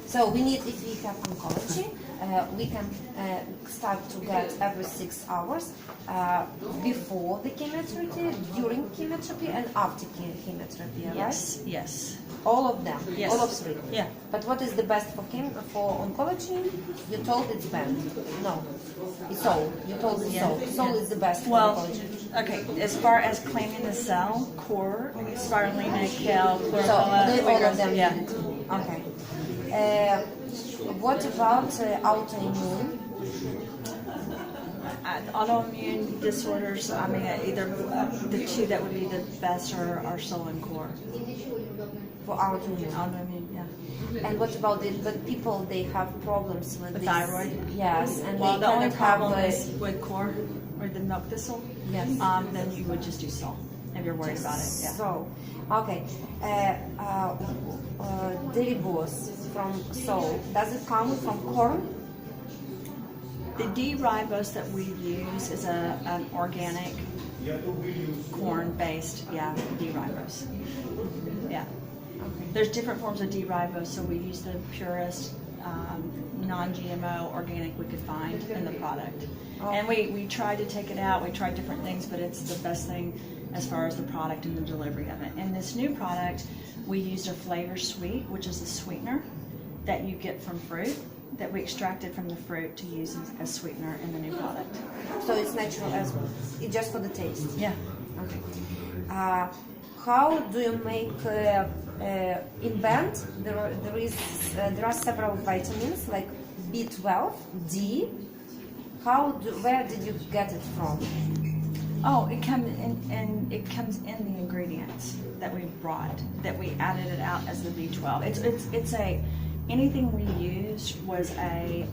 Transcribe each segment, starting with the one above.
So we need, if we have oncology, we can start to get every 6 hours before the chemotherapy, during chemotherapy, and after chemotherapy, right? Yes, yes. All of them, Yes. all of three. Yeah. But what is the best for oncology? You told it's band. No, it's all. You told it's all. Soul is the best for Well, oncology. okay, as far as claiming the cell, core, spirulina, kale, So chloroquina, all of them. yeah. need it. Okay. What about autoimmune? Autoimmune disorders, I mean, either the two that would be the best are soul and core. For autoimmune. Autoimmune, yeah. And what about the people? They have problems with The this. thyroid? Yes, and Well, they the only cannot have problem the- is with core or the milk thistle. Yes. Then you would just do soul if you're worried about it. Yeah. So, okay. Derivose from soul. Does it come from corn? The D-ribose that we use is an organic corn-based, D-ribose. Yeah. There's different forms of D-ribose, so we use the purest, non-GMO organic we could find in the product. And we tried to take it out, we tried different things, but it's the best thing as far as the product and the delivery of it. In this new product, we used a flavor sweet, which is a sweetener that you get from fruit, that we extracted from the fruit to use as sweetener in the new product. So it's natural as well. It's just for the taste. Yeah. Okay. How do you make in band? There are several vitamins like B12, D. Where did you get it from? Oh, it comes in the ingredients that we brought, that we added it out as the B12. It's anything we used was a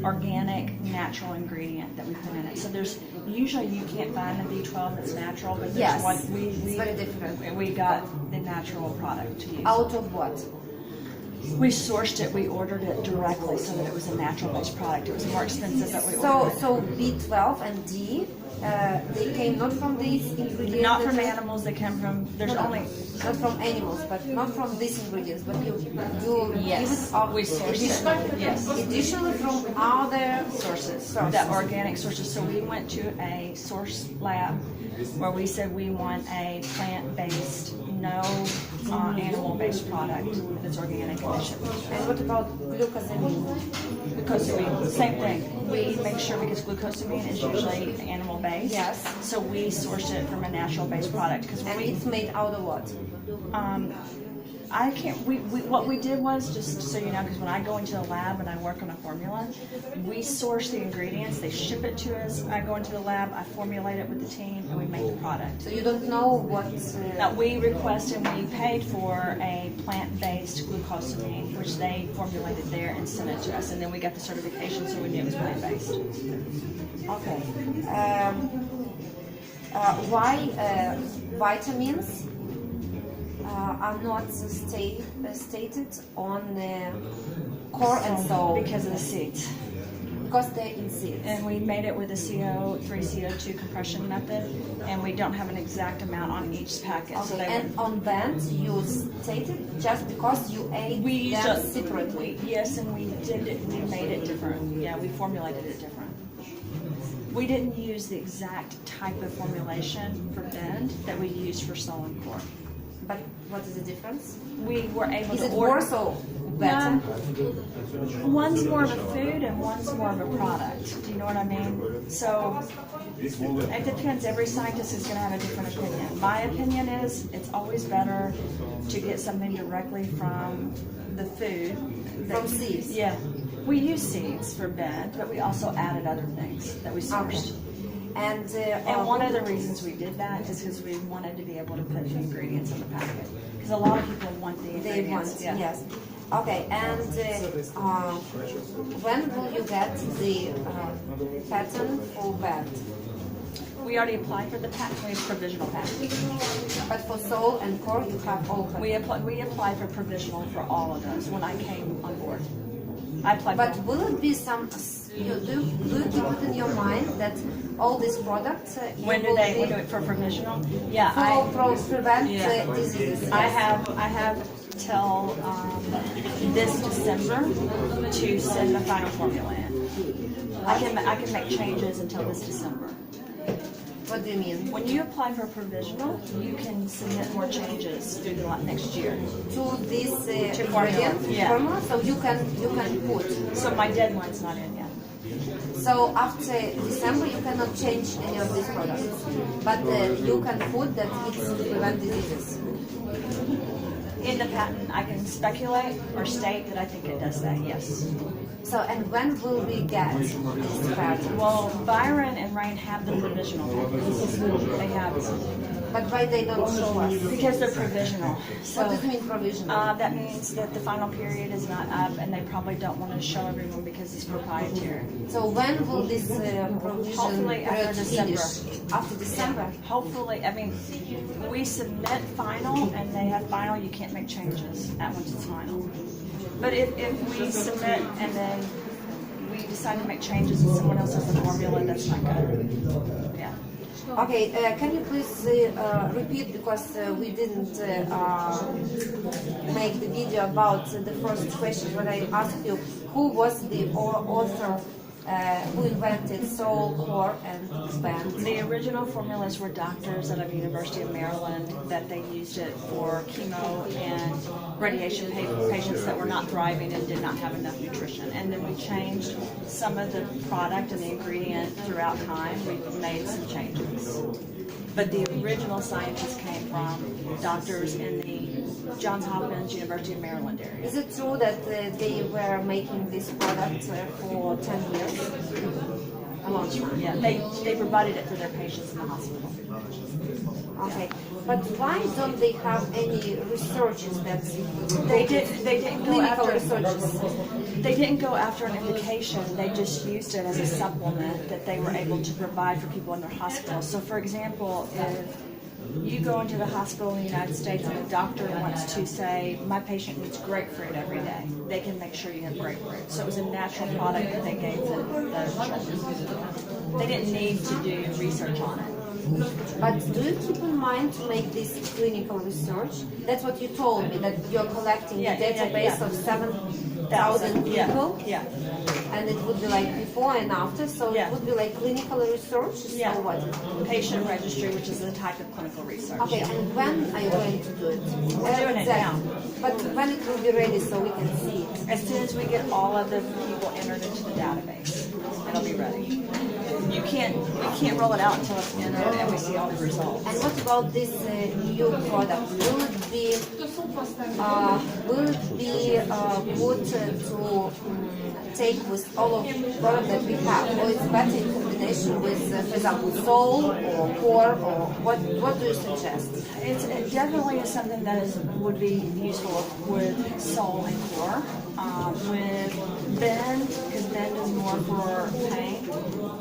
organic, natural ingredient that we put in it. So there's usually you can't find the B12 that's natural, but there's Yes, one it's very different. We got the natural product to use. Out of what? We sourced it, we ordered it directly so that it was a natural-based product. It was more expensive, but we ordered it. So B12 and D, they came not from these ingredients. Not from animals, they come from, there's only... Not from animals, but not from these ingredients, but you Yes, give it we sourced it. Yes. Additionally from other sources, the organic sources. So we went to a source lab where we said we want a plant-based, no animal-based product that's organic and shipped. And what about glucosamine? Glucosamine, same thing. We make sure, because glucosamine is usually animal-based. Yes. So we sourced it from a natural-based product. And it's made out of what? I can't, what we did was, just so you know, because when I go into the lab and I work on a formula, we source the ingredients, they ship it to us, I go into the lab, I formulate it with the team, and we make the product. So you don't know what... We requested and we paid for a plant-based glucosamine, which they formulated there and sent it to us, and then we got the certification so we knew it was plant-based. Okay. Why vitamins are not stated on core and soul? Because of the seeds. Because they're in seeds. And we made it with a CO3 CO2 compression method, and we don't have an exact amount on each packet. Okay. So they And on bands you stated just because you ate them separately. Yes, and we did it. We made it different. Yeah, we formulated it different. We didn't use the exact type of formulation for bend that we used for soul and core. But what is the difference? We were able Is to it order. worse or better? One's more of a food and one's more of a product. Do you know what I mean? So it depends. Every scientist is going to have a different opinion. My opinion is it's always better to get something directly from the food. From seeds? Yeah. We use seeds for bed, but we also added other things that we sourced. Okay. And one of the reasons we did that is because we wanted to be able to put the ingredients in the packet. Because a lot of people want the ingredients. They want, yes. Okay, and when will you get the patent for bed? We already applied for the patent. We have provisional patent. But for soul and core, you have all patents. We applied for provisional for all of those when I came on board. I applied. But will it be some? Do you keep it in your mind that all these products? When do do it for provisional? Yeah, prevent diseases. I have till this December to send the final formula in. I can make changes until this December. What do you mean? When you apply for a provisional, you can submit more changes through the next year. To this formula. Yeah. formula, so you can put. So my deadline's not in yet. So after December, you cannot change any of these products, but you can put that it's to prevent diseases. In the patent, I can speculate or state that I think it does that, yes. So, and when will we get this patent? Well, Byron and Rain have the provisional patents. They have them. But why they don't show us? Because they're provisional. So, What does it mean provisional? that means that the final period is not up, and they probably don't want to show everyone because it's proprietary. So when will this provision Hopefully after period December. finish? After December. Hopefully, I mean, we submit final, and they have final. You can't make changes at once it's final. But if we submit and then we decide to make changes and someone else has a formula, that's not good. Yeah. Okay, can you please repeat, because we didn't make the video about the first question when I asked you who was the author who invented Soul, Core, and Band? The original formulas were doctors out of University of Maryland that they used it for chemo and radiation patients that were not thriving and did not have enough nutrition. And then we changed some of the product and the ingredient throughout time. We've made some changes. But the original scientists came from doctors in the Johns Hopkins, University of Maryland area. Is it true that they were making this product for 10 years? A long time. Yeah, they provided it for their patients in the hospital. Okay, but why don't they have any researches that They didn't go clinical after researches? They didn't go after an indication. They just used it as a supplement that they were able to provide for people in their hospital. So, for example, if you go into the hospital in the United States and a doctor wants to say, my patient needs grapefruit every day, they can make sure you have grapefruit. So it was a natural product that they gave the children. They didn't need to do research on it. But do you keep in mind to make this clinical research? That's what you told me, that you're collecting a database of 7,000 people, and it would be like before and after, so it would be like clinical research, so what? Patient registry, which is a type of clinical research. Okay, and when are you going to do it? We're doing it now. But when it will be ready so we can see it? As soon as we get all of the people entered into the database, it'll be ready. We can't roll it out until it's entered and we see all the results. And what about this new product? Will it be good to take with all of the products that we have, or it's better in combination with, for example, Soul or Core, or what do you suggest? It definitely is something that would be useful with Soul and Core. With Bend, because Bend is more for pain,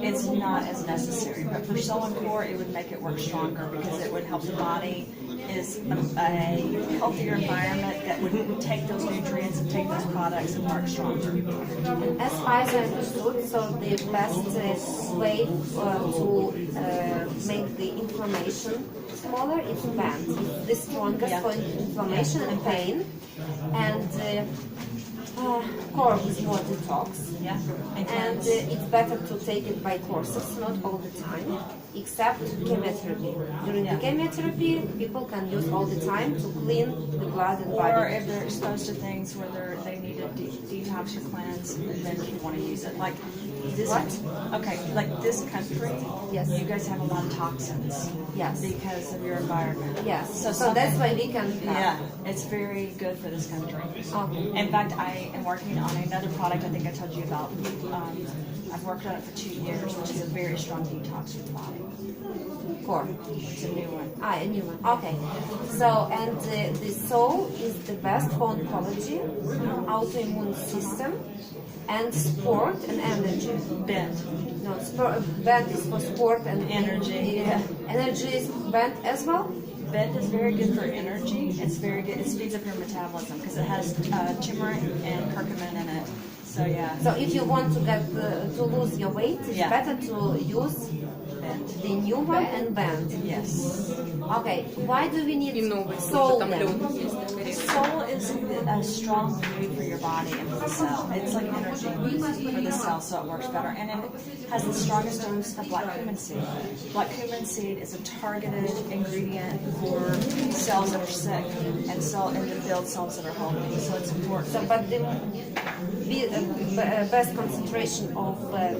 it's not as necessary. But for Soul and Core, it would make it work stronger because it would help the body is a healthier environment that would take those nutrients and take those products and work stronger. As far as I understood, so the best way to make the inflammation smaller is Band. It's the strongest for inflammation and pain. And Core is more detox, and it's better to take it by courses, not all the time, except chemotherapy. During the chemotherapy, people can use all the time to clean the blood and body. Or if they're exposed to things where they need a detox or cleanse, then you want to use it. Like this, like this country, you guys have a lot of toxins, because of your environment. So that's why we can. It's very good for this country. Okay. In fact, I am working on another product I think I told you about. I've worked on it for 2 years, which is a very strong detox for the body. Core. It's a new one. A new one. Okay. So, and the Soul is the best for oncology, autoimmune system, and sport and energy. Bend. No, Bend is for sport and energy. Energy is Bend as well. Bend is very good for energy. It's very good. It speeds up your metabolism because it has turmeric and curcumin in it. So So if you want to get to lose your weight, it's better to use the new one and Bend. Yes. Okay. Why do we need Soul then? Soul is a strong food for your body and for the cell. It's like energy for the cell, so it works better. And it has the strongest dose of black cumin seed. Black cumin seed is a targeted ingredient for cells that are sick and to build cells that are healthy. So it's important. So, but the best concentration of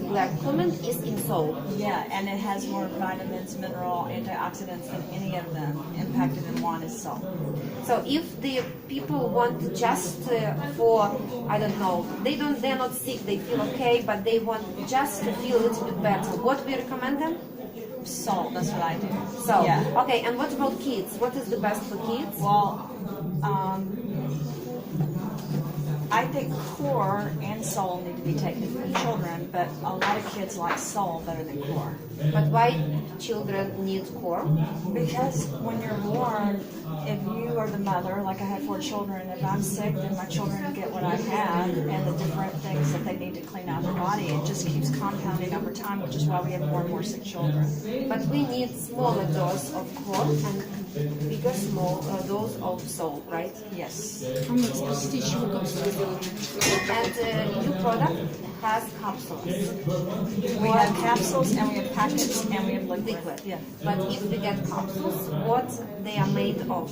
black cumin is in salt. Yeah, and it has more vitamins, mineral, antioxidants than any of them. Impacted in one is salt. So if the people want just for, I don't know, they're not sick, they feel okay, but they want just to feel a little bit better, what we recommend them? Salt, that's what I do. So, yeah. Okay, and what about kids? What is the best for kids? Well, I think core and soul need to be taken for children, but a lot of kids like soul better than core. But why children need core? Because when you're born, if you are the mother, like I had 4 children, if I'm sick, then my children get what I have and the different things that they need to clean out their body. It just keeps compounding over time, which is why we have more and more sick children. But we need smaller dose of core and bigger dose of soul, right? Yes. And your product has capsules. We have capsules and we have packets and we have liquid. Yeah. But if we get capsules, what they are made of?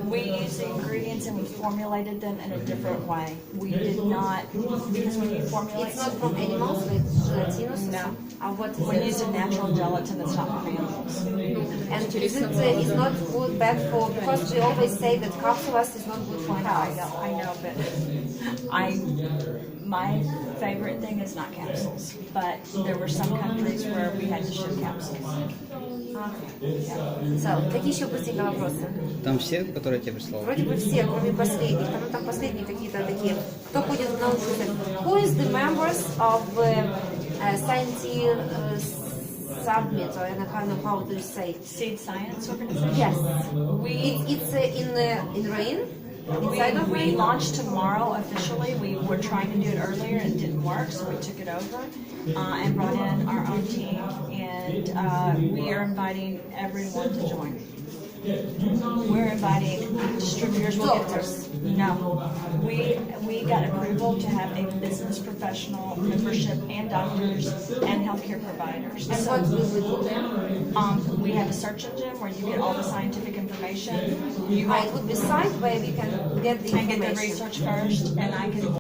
We use the ingredients and we formulated them in a different way. We did not, because when you formulate... It's not from animals, like gelatinous? No. What is We it? use a natural gelatin that's not from animals. And is it's not good, bad for, because we always say that capsules is not good for health. I know, but my favorite thing is not capsules, but there were some countries where we had to ship capsules. So, какие еще быстренько вопросы? Там все, которые тебе прислал? Вроде бы все, кроме последних. Там последние какие-то такие. Кто ходит в научный центр? Who is the members of scientific summit, or I don't know how to say? Seed Science Organization? Yes. It's in rain. Inside of we rain. launched tomorrow officially. We were trying to do it earlier and it didn't work, so we took it over and brought in our own team. And we are inviting everyone to join. We're inviting distributors. Doctors. No. We got approval to have a business professional membership and doctors and healthcare providers. And what will we do then? We have a search engine where you get all the scientific information. It would be site where we can get the I information. get the research first, and I can